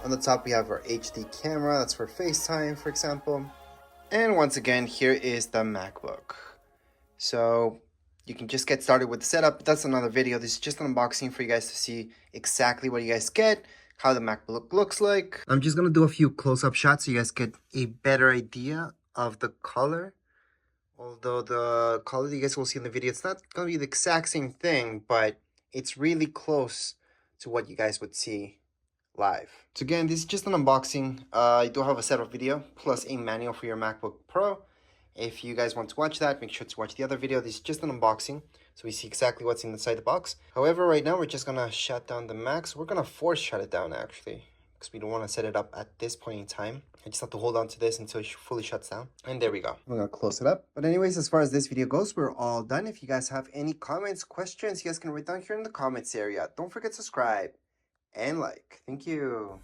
On the top, we have our HD camera. That's for FaceTime, for example. And once again, here is the MacBook. So you can just get started with the setup. That's another video. This is just an unboxing for you guys to see exactly what you guys get, how the MacBook looks like. I'm just going to do a few close-up shots so you guys get a better idea of the color. Although the color you guys will see in the video, it's not going to be the exact same thing, but it's really close to what you guys would see live. So again, this is just an unboxing. I do have a setup video plus a manual for your MacBook Pro. If you guys want to watch that, make sure to watch the other video. This is just an unboxing, so we see exactly what's inside the box. However, right now we're just gonna shut down the Mac. So we're gonna force shut it down actually, because we don't want to set it up at this point in time. I just have to hold on to this until it fully shuts down. And there we go. I'm gonna close it up. But anyways, as far as this video goes, we're all done. If you guys have any comments, questions, you guys can write down here in the comments area. Don't forget to subscribe and like. Thank you.